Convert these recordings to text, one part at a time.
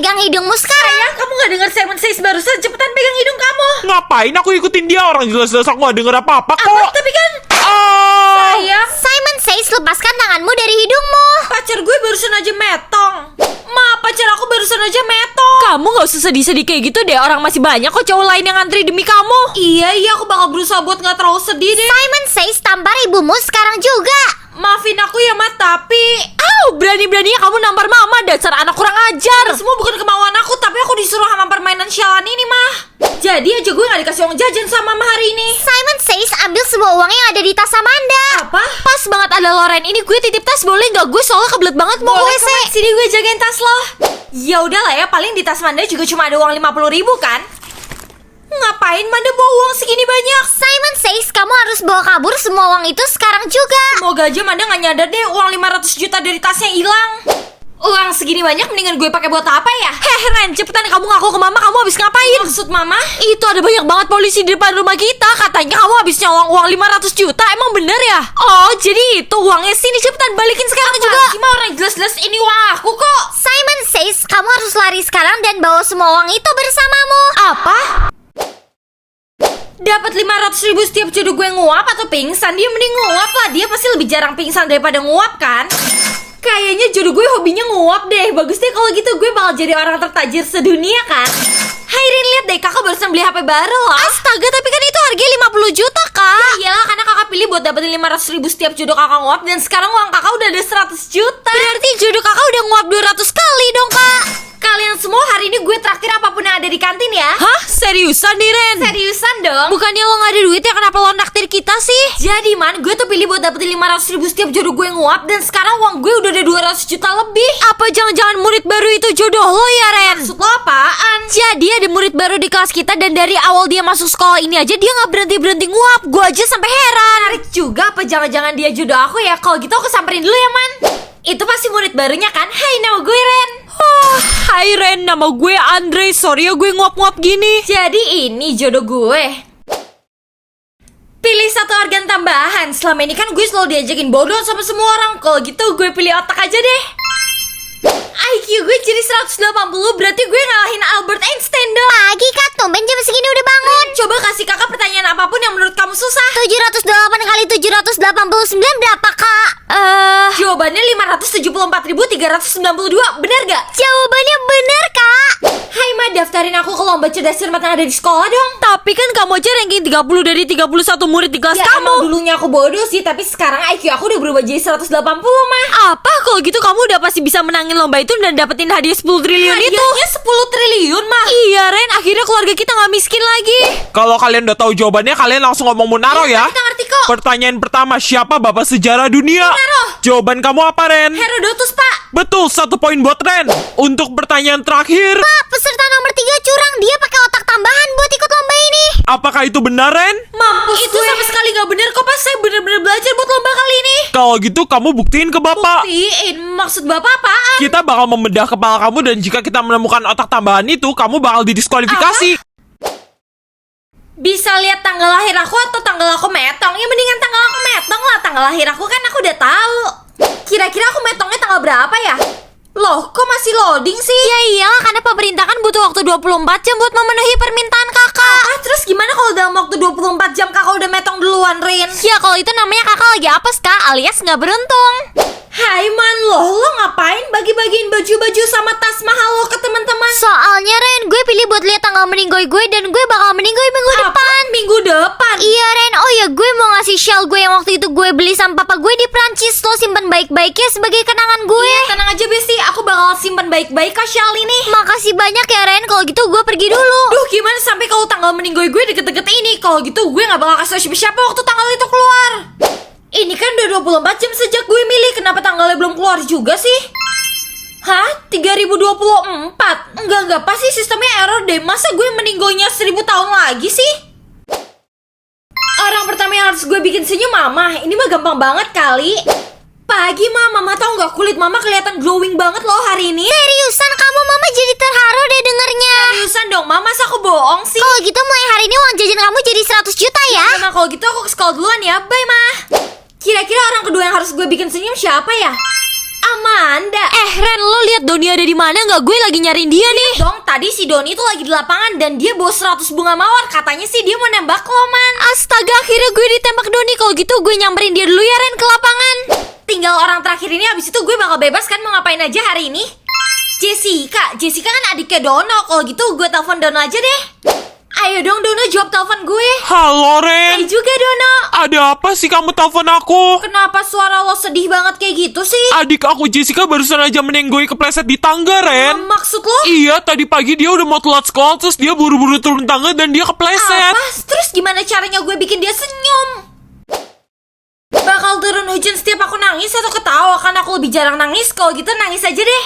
pegang hidungmu sekarang. Sayang, kamu gak dengar Simon Says barusan? Cepetan pegang hidung kamu. Ngapain aku ikutin dia? Orang jelas-jelas aku gak denger apa-apa kok. Apa? Tapi kan sayang, Simon Says, lepaskan tanganmu dari hidungmu. pacar gue barusan aja metong. Ma, pacar aku barusan aja metong. Kamu gak usah sedih-sedih kayak gitu deh. Orang masih banyak kok cowok lain yang ngantri demi kamu. Iya, aku bakal berusaha buat gak terlalu sedih deh. Simon Says, tampar ibumu sekarang juga. Maafin aku ya, Ma, tapi Berani-beraninya kamu nampar mama. Dasar anak kurang ajar. semua bukan kemauan aku, tapi aku disuruh sama permainan sialan ini, Mah. Jadi aja gue gak dikasih uang jajan sama Mama hari ini. Simon Says, ambil semua uang yang ada di tas Amanda. Apa? Pas banget ada Loren. Ini gue titip tas boleh gak? Gue soalnya kebelet banget mau Boleh, WC. Kak. Sini gue jagain tas lo. Ya udahlah ya, paling di tas Manda juga cuma ada uang 50.000 kan? Ngapain Manda bawa uang segini banyak? Simon Says, kamu harus bawa kabur semua uang itu sekarang juga. Semoga aja Manda gak nyadar deh uang 500 juta dari tasnya hilang. Uang segini banyak mendingan gue pakai buat apa ya? Ren, cepetan kamu ngaku ke mama. Kamu habis ngapain? Maksud Mama? Itu ada banyak banget polisi di depan rumah kita. Katanya kamu habis nyolong uang 500 juta. Emang bener ya? Oh, jadi itu uangnya. Sini cepetan balikin sekarang juga. Sih mah orang jelas-jelas ini uang aku kok. Simon Says, kamu harus lari sekarang dan bawa semua uang itu bersamamu. Apa? Dapat 500.000 setiap jodoh gue nguap atau pingsan? Dia mending nguap lah. Dia pasti lebih jarang pingsan daripada nguap kan? Kayaknya jodoh gue hobinya nguap deh. Bagus deh kalau gitu, gue bakal jadi orang tertajir sedunia kan? Hai Rin, lihat deh, kakak barusan beli HP baru loh. Astaga, tapi kan itu harganya 50 juta, Kak. Iyalah, karena kakak pilih buat dapetin 500.000 setiap jodoh kakak nguap. Dan sekarang uang kakak udah ada 100 juta. Berarti jodoh kakak udah nguap 200 kali dong, Kak. Kalian semua hari ini gue traktir apapun yang ada di kantin ya. Hah? Seriusan nih, Ren? Seriusan dong. Bukannya lo gak ada duit ya, kenapa lo naktir kita sih? Jadi man, gue tuh pilih buat dapetin 500.000 setiap jodoh gue nguap. Dan sekarang uang gue udah ada 200 juta lebih. Apa jangan-jangan murid baru itu jodoh lo ya, Ren? Maksud lo apaan? Jadi ada murid baru di kelas kita dan dari awal dia masuk sekolah ini aja dia gak berhenti-berhenti nguap. Gue aja sampai heran. Menarik juga, apa jangan-jangan dia jodoh aku ya? Kalau gitu aku samperin dulu ya man. Itu pasti murid barunya kan? Hai, nama gue Ren. Hai Ren, nama gue Andre. Sorry ya gue nguap-nguap gini. Jadi ini jodoh gue. Pilih satu organ tambahan. Selama ini kan gue selalu diajakin bodoh sama semua orang. Kalau gitu gue pilih otak aja deh. IQ gue jadi 180, berarti gue ngalahin Albert Einstein dong. Pagi Kak, tumben jam segini udah bangun. Coba kasih kakak pertanyaan apapun yang menurut kamu susah. 708 kali 789 berapa Kak? Jawabannya 574.392, bener gak? Jawabannya benar Kak. Hai Ma, daftarin aku ke lomba cerdas cermat yang ada di sekolah dong. Tapi kan kamu aja ranking 30 dari 31 murid di kelas Ya kamu. emang dulunya aku bodoh sih, tapi sekarang IQ aku udah berubah jadi 180 mah. Apa? Kalau gitu kamu udah pasti bisa menangin lomba itu dan dapetin hadiah 10 triliun itu. Hadiahnya 10 triliun mah. Iya Ren, akhirnya keluarga kita gak miskin lagi. Kalau kalian udah tahu jawabannya, kalian langsung ngomong Munaro ya. Kita ngerti kok. Pertanyaan pertama, siapa bapak sejarah dunia? Munaro. Jawaban kamu apa, Ren? Herodotus pak. Betul, 1 poin buat Ren. Untuk pertanyaan terakhir, Pak, peserta nomor 3 curang. Dia pakai otak tambahan buat ikut lomba ini. apakah itu benar, Ren? Mampus itu sama sekali gak bener kok pas saya bener-bener belajar buat lomba kali ini. Kalau gitu kamu buktiin ke bapak. Buktiin, maksud bapak apaan? Kita bakal membedah kepala kamu dan jika kita menemukan otak tambahan itu, kamu bakal didiskualifikasi. Bisa lihat tanggal lahir aku atau tanggal aku metong? Ya mendingan tanggal aku metong lah. Tanggal lahir aku kan aku udah tahu. Kira-kira aku metongnya tanggal berapa ya? Loh, kok masih loading sih? Ya iyalah, karena pemerintah kan butuh waktu 24 jam buat memenuhi permintaan kakak. Terus gimana kalau dalam waktu 24 jam kakak udah metong duluan, Rin? Ya kalau itu namanya kakak lagi apes kak, alias nggak beruntung. Hai man, lo ngapain bagi-bagiin baju-baju sama tas mahal lo ke teman-teman? Soalnya Ren, gue pilih buat lihat tanggal meninggoy gue dan gue bakal meninggoy minggu depan. Minggu depan? Iya Ren, oh ya gue mau ngasih shawl gue yang waktu itu gue beli sama papa gue di Prancis. Lo simpan baik-baik ya sebagai kenangan gue. Iya, tenang aja Besti, aku bakal simpan baik-baik kok shawl ini. Makasih banyak ya Ren, kalau gitu gue pergi dulu. Duh, gimana sampai kalau tanggal meninggoy gue deket-deket ini? Kalau gitu gue gak bakal kasih tau siapa waktu tanggal itu keluar. Ini kan udah 24 jam sejak gue milih, kenapa tanggalnya belum keluar juga sih? Hah? 3024? Enggak, pasti sistemnya error deh. Masa gue meninggoynya 1000 tahun lagi sih? Orang pertama yang harus gue bikin senyum mama. Ini mah gampang banget kali. Pagi mama tau gak kulit mama kelihatan glowing banget loh hari ini. Seriusan kamu, mama jadi terharu deh dengernya. Seriusan dong mama, masa aku bohong sih? Kalau gitu mulai hari ini uang jajan kamu jadi 100 juta ya. Nah kalau gitu aku ke sekolah duluan ya. Bye ma. Kira-kira orang kedua yang harus gue bikin senyum siapa ya? Amanda. Ren, lo lihat Doni ada di mana nggak? Gue lagi nyariin dia nih. Dong, tadi si Doni tuh lagi di lapangan dan dia bawa 100 bunga mawar. Katanya sih dia mau nembak lo, Man. Astaga, akhirnya gue ditembak Doni. Kalau gitu gue nyamperin dia dulu ya, Ren, ke lapangan. Tinggal orang terakhir ini, habis itu gue bakal bebas kan, mau ngapain aja hari ini? Jessica kan adiknya Dono. Kalau gitu gue telepon Dono aja deh. Ayo dong Dono, jawab telepon gue. Halo Hai Ren, juga Dono. ada apa sih kamu telepon aku? Kenapa suara lo sedih banget kayak gitu sih? Adik aku Jessica barusan aja menenggoi kepleset di tangga, Ren. Maksud lo? Iya, tadi pagi dia udah mau telat sekolah, terus dia buru-buru turun tangga dan dia kepleset. Apa? Terus gimana caranya gue bikin dia senyum? Bakal turun hujan setiap aku nangis atau ketawa? Kan aku lebih jarang nangis. Kalau gitu nangis aja deh.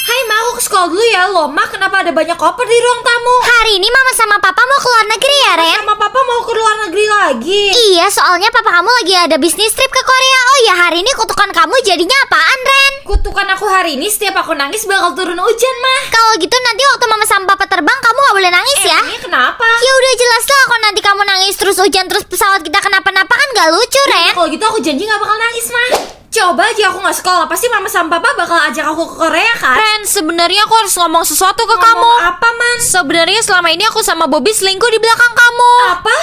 Hai Ma, aku ke sekolah dulu ya. Loh Ma, kenapa ada banyak koper di ruang tamu? Hari ini mama sama papa mau ke luar negeri ya, Ren? Sama papa mau ke luar negeri lagi. Iya, soalnya papa kamu lagi ada bisnis trip ke Korea. Oh ya, hari ini kutukan kamu jadinya apaan, Ren? Kutukan aku hari ini setiap aku nangis bakal turun hujan Ma. Kalau gitu nanti waktu mama sama papa terbang kamu gak boleh nangis ya? Ini kenapa? Ya udah jelas lah kalau nanti kamu nangis terus hujan terus pesawat kita kenapa-napa kan gak lucu, Ren. Kalau gitu aku janji gak bakal nangis Ma. Coba aja aku gak sekolah, pasti mama sama papa bakal ajak aku ke Korea kan? Ren, sebenarnya aku harus ngomong sesuatu ke kamu. Ngomong apa Man? Sebenarnya selama ini aku sama Bobby selingkuh di belakang kamu. Apa?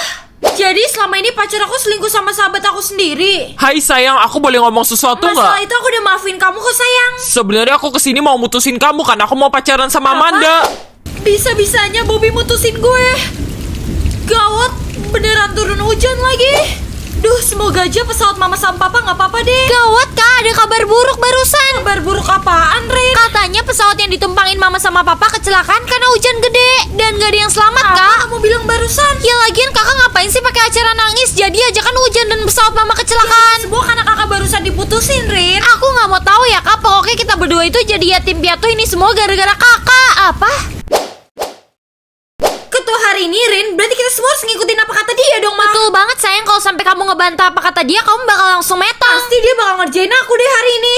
Jadi selama ini pacar aku selingkuh sama sahabat aku sendiri. Hai sayang, aku boleh ngomong sesuatu Masalah nggak? itu aku udah maafin kamu kok sayang. Sebenarnya aku kesini mau mutusin kamu kan, aku mau pacaran sama Apa? Amanda. Bisa-bisanya Bobby mutusin gue. Gawat, beneran turun hujan lagi. Duh, semoga aja pesawat mama sama papa gak apa-apa deh. Gawat kak, ada kabar buruk barusan. Kabar buruk apaan, Rin? Katanya pesawat yang ditumpangin mama sama papa kecelakaan karena hujan gede dan gak ada yang selamat Apa kak. kamu bilang barusan? Ya lagian kakak ngapain sih pakai acara nangis? Jadi aja kan hujan dan pesawat mama kecelakaan. Semua karena kakak barusan diputusin, Rin. Aku nggak mau tahu ya kak. Pokoknya kita berdua itu jadi yatim piatu ini semua gara-gara kakak. Apa? Ketua hari ini, Rin, berarti kita semua harus ngikutin apa kata dia dong, Ma. Betul banget sayang. Kalau sampai kamu ngebantah apa kata dia, kamu bakal langsung metong. Pasti dia bakal ngerjain aku deh hari ini.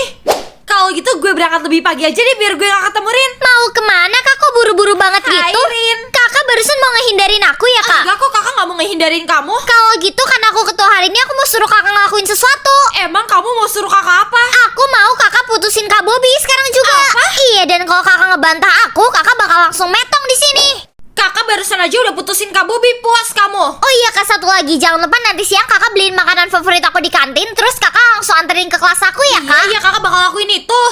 Kalau gitu gue berangkat lebih pagi aja deh biar gue gak ketemu Rin. Mau kemana kak? Kok buru-buru banget Hai, gitu? Rin. Kakak barusan mau ngehindarin aku ya kak? Enggak kok, kakak gak mau ngehindarin kamu. Kalau gitu kan aku ketua hari ini aku mau suruh kakak ngelakuin sesuatu. Emang kamu mau suruh kakak apa? Aku mau kakak putusin Kak Bobby sekarang juga. Apa? Iya, dan kalau kakak ngebantah aku, kakak bakal langsung metong di sini. Kakak barusan aja udah putusin Kak Bobby, puas kamu. Oh iya kak, satu lagi, jangan lupa nanti siang kakak beliin makanan favorit aku di kantin, terus kakak langsung anterin ke kelas aku ya kak. Iya, kakak bakal lakuin itu.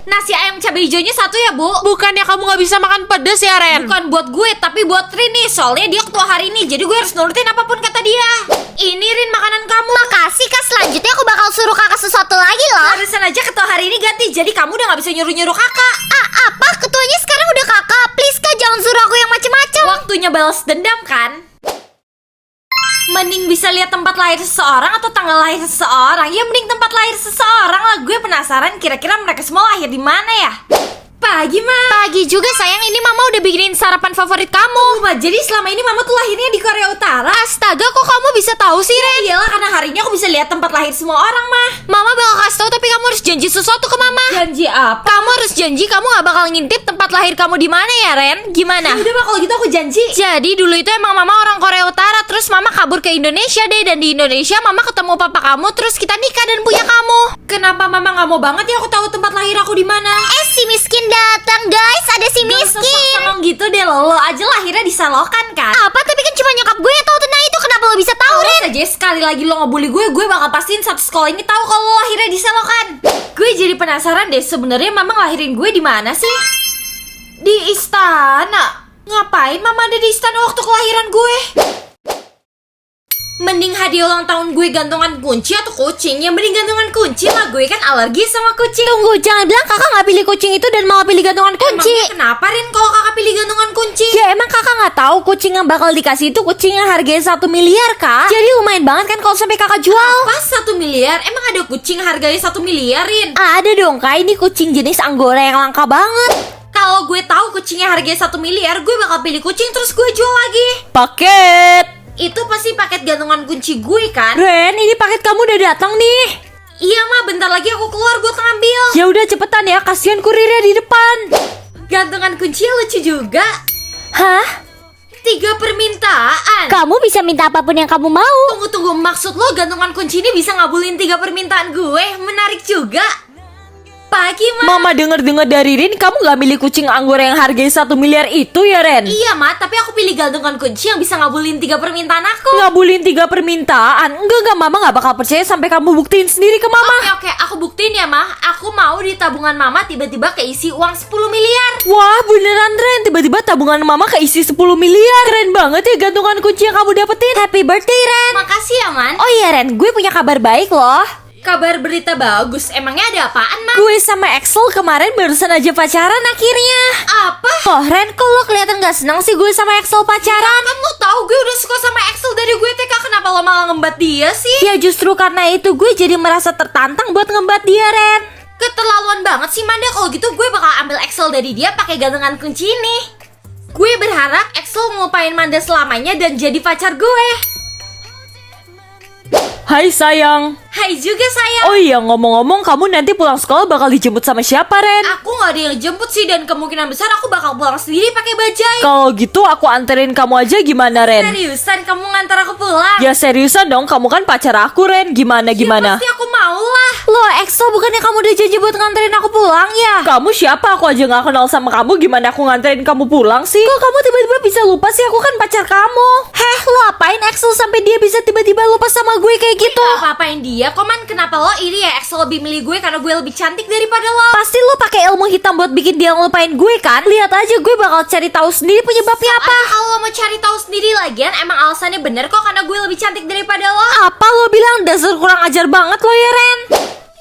Nasi ayam cabai hijaunya satu ya, Bu. Bukannya kamu nggak bisa makan pedas ya Ren? Bukan buat gue, tapi buat Rin nih. Soalnya dia ketua hari ini, jadi gue harus nurutin apapun kata dia. Ini Rin, makanan kamu. Makasih kak, selanjutnya aku bakal suruh kakak sesuatu lagi loh. Barusan aja ketua hari ini ganti, jadi kamu udah gak bisa nyuruh-nyuruh kakak. Apa? Ketuanya sekarang udah kakak. Please kak, jangan suruh aku yang macem-macem. Waktunya balas dendam kan? Mending bisa lihat tempat lahir seseorang atau tanggal lahir seseorang. Ya mending tempat lahir seseorang lah. Gue penasaran kira-kira mereka semua lahir di mana ya? Pagi, Ma. Pagi juga sayang, ini mama udah bikinin sarapan favorit kamu. Ma, jadi selama ini Mama tuh lahirnya di Korea Utara. Astaga, kok kamu bisa tahu sih Ren? Iyalah, karena hari ini aku bisa lihat tempat lahir semua orang, Ma. Mama bakal kasih tahu, tapi kamu harus janji sesuatu ke mama. Janji apa? Kamu harus janji kamu gak bakal ngintip tempat lahir kamu di mana ya Ren? Gimana? Udah, Ma, kalau gitu aku janji. Jadi dulu itu emang mama orang Korea Utara, terus mama kabur ke Indonesia deh, dan di Indonesia mama ketemu papa kamu, terus kita nikah dan punya kamu. Kenapa Mama gak mau banget ya aku tahu tempat lahir aku di mana? Si miskin datang guys, ada si miskin. Ngomong gitu deh, lo aja lahirnya di Selokan kan? Apa? Tapi kan cuma nyokap gue yang tahu tentang itu. Kenapa lo bisa tahu, Ren? Aja sekali lagi lo ngebully gue bakal pastiin satu sekolah ini tahu kalau lo lahirnya di Selokan. Gue jadi penasaran deh, sebenarnya Mama ngelahirin gue di mana sih? Di istana. Ngapain Mama ada di istana waktu kelahiran gue? Mending hadiah ulang tahun gue gantungan kunci atau kucing? Yang mending gantungan kunci lah, gue kan alergi sama kucing. Tunggu, jangan bilang kakak gak pilih kucing itu dan malah pilih gantungan kunci. Emangnya kenapa Rin kalau kakak pilih gantungan kunci? Ya emang kakak gak tahu kucing yang bakal dikasih itu kucing yang harganya 1 miliar kak. Jadi lumayan banget kan kalau sampai kakak jual. Pas 1 miliar? Emang ada kucing harganya 1 miliar, Rin? Ada dong kak, ini kucing jenis Anggora yang langka banget. Kalau gue tahu kucingnya harganya 1 miliar, gue bakal pilih kucing terus gue jual lagi. Paket. Itu pasti paket gantungan kunci gue kan? Ren, ini paket kamu udah datang nih. Iya Ma, bentar lagi aku keluar buat ngambil. Ya udah cepetan ya, kasihan kurirnya di depan. Gantungan kunci lucu juga. Hah? 3 permintaan. Kamu bisa minta apapun yang kamu mau. Tunggu, maksud lo gantungan kunci ini bisa ngabulin 3 permintaan gue? Menarik juga. pagi, Ma. Mama denger-dengar dari Rin, kamu gak milih kucing anggur yang harganya 1 miliar itu ya, Ren? Iya, Ma, tapi aku pilih gantungan kunci yang bisa ngabulin 3 permintaan aku. Ngabulin 3 permintaan? Enggak, Mama gak bakal percaya sampai kamu buktiin sendiri ke Mama. Oke, aku buktiin ya, Ma. Aku mau di tabungan Mama tiba-tiba keisi uang 10 miliar. Wah, beneran Ren, tiba-tiba tabungan Mama keisi 10 miliar. Keren banget ya gantungan kunci yang kamu dapetin. Happy birthday, Ren. Makasih ya, Man. Oh iya, Ren, gue punya kabar baik loh. Kabar berita bagus. Emangnya ada apaan, Ma? Gue sama Axel kemarin barusan aja pacaran akhirnya. Apa? Oh, Ren, kok lo kelihatan gak senang sih gue sama Axel pacaran? Kan lo tahu gue udah suka sama Axel dari gue TK. Kenapa lo malah ngembat dia sih? Ya justru karena itu gue jadi merasa tertantang buat ngembat dia, Ren. Keterlaluan banget sih, Manda. Kalau gitu gue bakal ambil Axel dari dia pakai gantungan kunci ini. Gue berharap Axel ngelupain Manda selamanya dan jadi pacar gue. Hai sayang. Hai juga, sayang. Oh iya, ngomong-ngomong, kamu nanti pulang sekolah bakal dijemput sama siapa, Ren? Aku gak ada yang jemput sih, dan kemungkinan besar aku bakal pulang sendiri pakai bajai. Kalau gitu aku anterin kamu aja, gimana, Ren? Seriusan kamu ngantar aku pulang? Ya seriusan dong, kamu kan pacar aku, Ren. Gimana? Ya, pasti aku mau lah. Lo, Axel, bukannya kamu udah janji buat nganterin aku pulang ya? Kamu siapa? Aku aja gak kenal sama kamu. Gimana aku nganterin kamu pulang sih? Kok kamu tiba-tiba bisa lupa sih aku kan pacar kamu? Heh, lo apain Axel sampai dia bisa tiba-tiba lupa sama gue kayak gitu? Apa-apain dia, Koman, kenapa lo iri ya? Axel lebih milih gue karena gue lebih cantik daripada lo. Pasti lo pakai ilmu hitam buat bikin dia ngelupain gue kan? Lihat aja, gue bakal cari tahu sendiri penyebabnya apa. Kalau lo mau cari tahu sendiri lagian, emang alasannya bener kok karena gue lebih cantik daripada lo. Apa lo bilang? Dasar kurang ajar banget lo ya, Ren.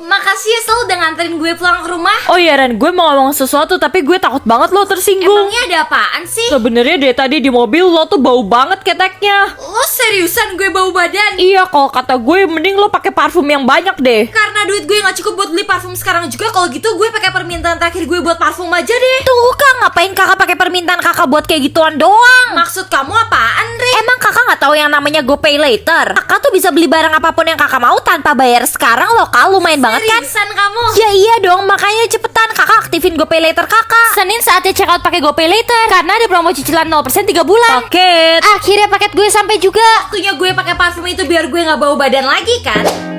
Makasih ya, Sel, udah nganterin gue pulang ke rumah. Oh iya, Ren, gue mau ngomong sesuatu tapi gue takut banget lo tersinggung. Emangnya ada apaan sih? Sebenarnya dari tadi di mobil lo tuh bau banget keteknya. Lo seriusan gue bau badan? Iya, kalau kata gue mending lo pakai parfum yang banyak deh. Karena duit gue gak cukup buat beli parfum sekarang juga. Kalau gitu gue pakai permintaan terakhir gue buat parfum aja deh. Tunggu Kak, ngapain kakak pakai permintaan kakak buat kayak gituan doang? Maksud kamu apaan, Re? Emang kakak nggak tahu yang namanya GoPay Later? Kakak tuh bisa beli barang apapun yang kakak mau tanpa bayar sekarang loh, Kak. Lumayan banget kan? Seriusan kamu? Ya iya dong, makanya cepetan kakak aktifin GoPay Later kakak. Senin saatnya check out pakai GoPay Later karena ada promo cicilan 0% 3 bulan. Paket. Akhirnya paket gue sampai juga. Waktunya gue pakai parfum itu biar gue gak bau badan lagi kan?